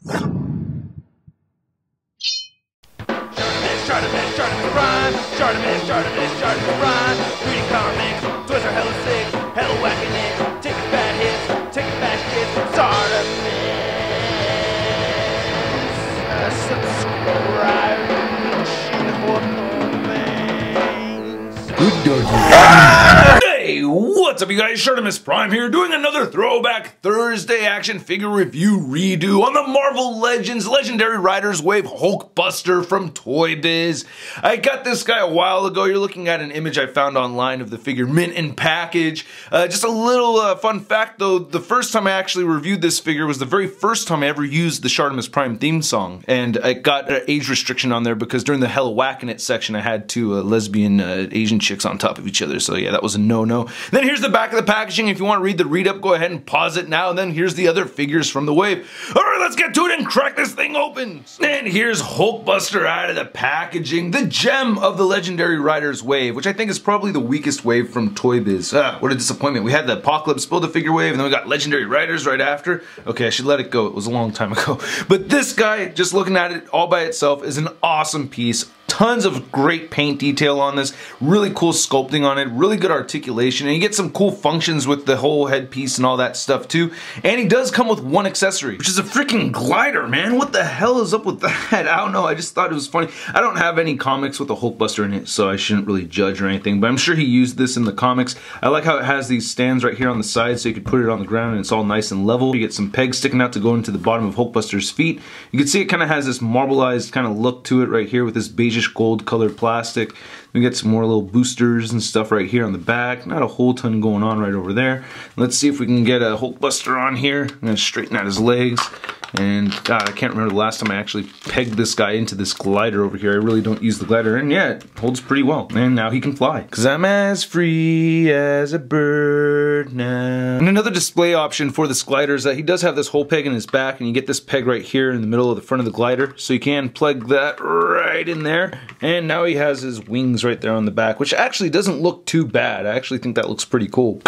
Chartimus Prime, Chartimus Prime, 3D comics, toys are hella sick, hella whacking it, taking bad hits, taking bad shits, Chartimus, subscribe, good doggy. Hey, what's up you guys, Chartimus Prime here, doing another Throwback Thursday action figure review redo on the Marvel Legends Legendary Riders Wave Hulkbuster from Toy Biz. I got this guy a while ago. You're looking at an image I found online of the figure mint in package. Just a little fun fact though, the first time I actually reviewed this figure was the very first time I ever used the Chartimus Prime theme song, and I got an age restriction on there because during the Hella Whackin' It section I had two lesbian Asian chicks on top of each other, so yeah, that was a no-no. Then here's the back of the packaging. If you want to read the read-up, go ahead and pause it now. And then here's the other figures from the wave. Alright, let's get to it and crack this thing open. And here's Hulkbuster out of the packaging. The gem of the Legendary Riders wave, which I think is probably the weakest wave from Toy Biz. What a disappointment. We had the Apocalypse Build-A-Figure wave, and then we got Legendary Riders right after. Okay, I should let it go. It was a long time ago. But this guy, just looking at it all by itself, is an awesome piece. Tons of great paint detail on this, really cool sculpting on it, really good articulation, and you get some cool functions with the whole headpiece and all that stuff too. And he does come with one accessory, which is a freaking glider, man. What the hell is up with that? I don't know, I just thought it was funny. I don't have any comics with a Hulkbuster in it, so I shouldn't really judge or anything, but I'm sure he used this in the comics. I like how it has these stands right here on the side so you could put it on the ground and it's all nice and level. You get some pegs sticking out to go into the bottom of Hulkbuster's feet. You can see it kind of has this marbleized kind of look to it right here with this beige gold colored plastic. We get some more little boosters and stuff right here on the back. Not a whole ton going on right over there. Let's see if we can get a Hulkbuster on here. I'm going to straighten out his legs. And God, I can't remember the last time I actually pegged this guy into this glider over here. I really don't use the glider, and yeah, it holds pretty well. And now he can fly. 'Cause I'm as free as a bird now. And another display option for this glider is that he does have this hole peg in his back, and you get this peg right here in the middle of the front of the glider. So you can plug that right in there. And now he has his wings right there on the back, which actually doesn't look too bad. I actually think that looks pretty cool.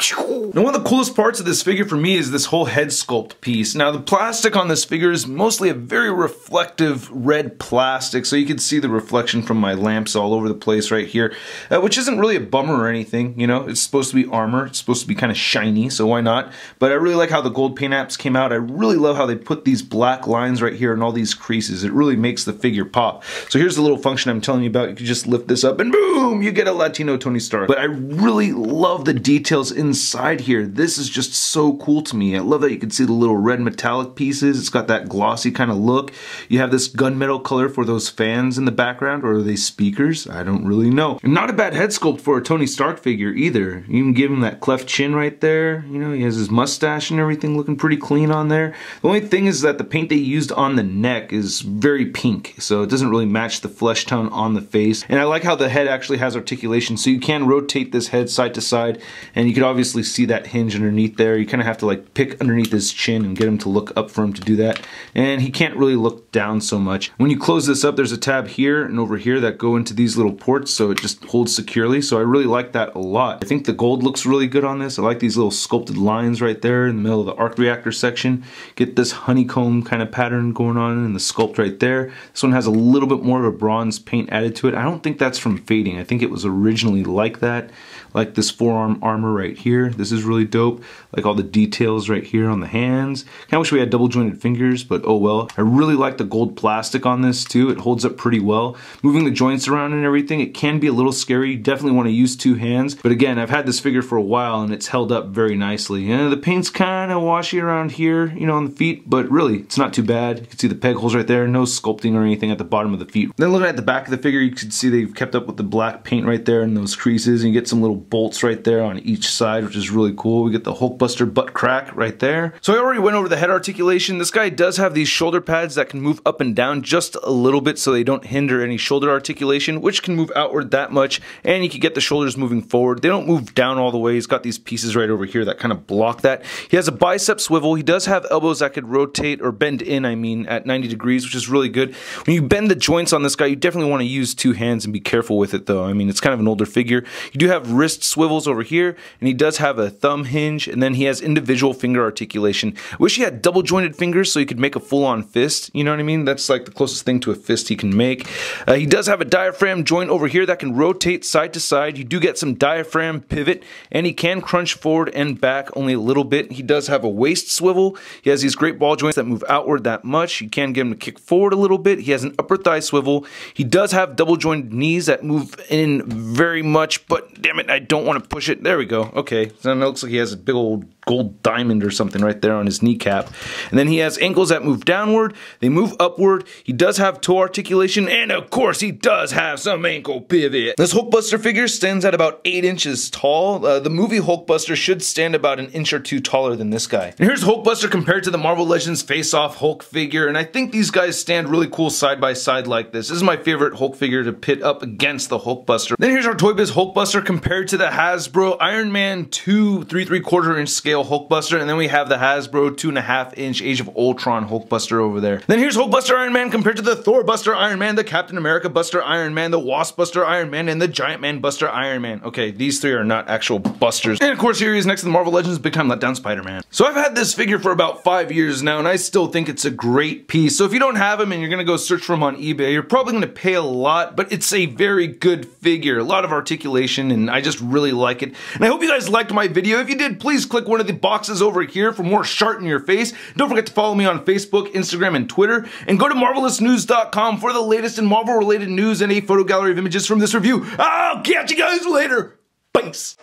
Now one of the coolest parts of this figure for me is this whole head sculpt piece. Now the plastic on this figure is mostly a very reflective red plastic, so you can see the reflection from my lamps all over the place right here, which isn't really a bummer or anything, you know. It's supposed to be armor, it's supposed to be kind of shiny, so why not? But I really like how the gold paint apps came out. I really love how they put these black lines right here and all these creases. It really makes the figure pop. So here's the little function I'm telling you about. You can just lift this up and boom, you get a Latino Tony Stark. But I really love the details inside here. This is just so cool to me. I love that you can see the little red metallic pieces. It's got that glossy kind of look. You have this gunmetal color for those fans in the background, or are they speakers? I don't really know. And not a bad head sculpt for a Tony Stark figure either. You can give him that cleft chin right there. You know, he has his mustache and everything looking pretty clean on there. The only thing is that the paint they used on the neck is very pink, so it doesn't really match the flesh tone on the face. And I like how the head actually has articulation, so you can rotate this head side to side, and you can obviously see that hinge underneath there. You kind of have to like pick underneath his chin and get him to look up for him to do that. And he can't really look down so much. When you close this up, there's a tab here and over here that go into these little ports, so it just holds securely. So I really like that a lot. I think the gold looks really good on this. I like these little sculpted lines right there in the middle of the arc reactor section. Get this honeycomb kind of pattern going on in the sculpt right there. This one has a little bit more of a bronze paint added to it. I don't think that's from fading. I think it was originally like that. Like this forearm armor right here. This is really dope. Like all the details right here on the hands. Kinda wish we had double jointed fingers, but oh well. I really like the gold plastic on this too. It holds up pretty well. Moving the joints around and everything, it can be a little scary. You definitely want to use two hands. But again, I've had this figure for a while and it's held up very nicely. The paint's kind of washy around here, you know, on the feet, but really, it's not too bad. You can see the peg holes right there. No sculpting or anything at the bottom of the feet. Then looking at the back of the figure, you can see they've kept up with the black paint right there and those creases. And you get some little bolts right there on each side, which is really cool. We get the Hulkbuster butt crack right there. So I already went over the head articulation. This guy does have these shoulder pads that can move up and down just a little bit so they don't hinder any shoulder articulation, which can move outward that much, and you can get the shoulders moving forward. They don't move down all the way. He's got these pieces right over here that kind of block that. He has a bicep swivel. He does have elbows that could rotate, or bend in, I mean, at 90 degrees, which is really good. When you bend the joints on this guy, you definitely want to use two hands and be careful with it though. I mean, it's kind of an older figure. You do have wrist swivels over here, and he does have a thumb hinge, and then he has individual finger articulation. Wish he had double jointed fingers so he could make a full-on fist, you know what I mean? That's like the closest thing to a fist he can make. He does have a diaphragm joint over here that can rotate side to side. You do get some diaphragm pivot, and he can crunch forward and back only a little bit. He does have a waist swivel. He has these great ball joints that move outward that much. You can get him to kick forward a little bit. He has an upper thigh swivel. He does have double jointed knees that move in very much, but damn it, I don't want to push it. There we go. Okay, so it looks like he has a big old gold diamond or something right there on his kneecap. And then he has ankles that move downward, they move upward. He does have toe articulation, and of course he does have some ankle pivot. This Hulkbuster figure stands at about 8 inches tall. The movie Hulkbuster should stand about an inch or two taller than this guy. And here's Hulkbuster compared to the Marvel Legends Face-Off Hulk figure, and I think these guys stand really cool side by side like this. This is my favorite Hulk figure to pit up against the Hulkbuster. Then here's our Toy Biz Hulkbuster compared to the Hasbro Iron Man 2 3¾ inch scale Hulkbuster, and then we have the Hasbro 2.5 inch Age of Ultron Hulkbuster over there. Then here's Hulkbuster Iron Man compared to the Thor Buster Iron Man, the Captain America Buster Iron Man, the Wasp Buster Iron Man, and the Giant Man Buster Iron Man. Okay, these three are not actual busters. And of course here he is next to the Marvel Legends Big Time Letdown Spider-Man. So I've had this figure for about 5 years now, and I still think it's a great piece. So if you don't have him and you're gonna go search for him on eBay, you're probably gonna pay a lot, but it's a very good figure. A lot of articulation, and I just really like it. And I hope you guys liked my video. If you did, please click one of the boxes over here for more Shart in your face. Don't forget to follow me on Facebook, Instagram, and Twitter. And go to MarvelousNews.com for the latest in Marvel-related news and a photo gallery of images from this review. I'll catch you guys later. Peace.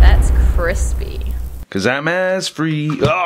That's crispy. 'Cause I'm as free. Oh.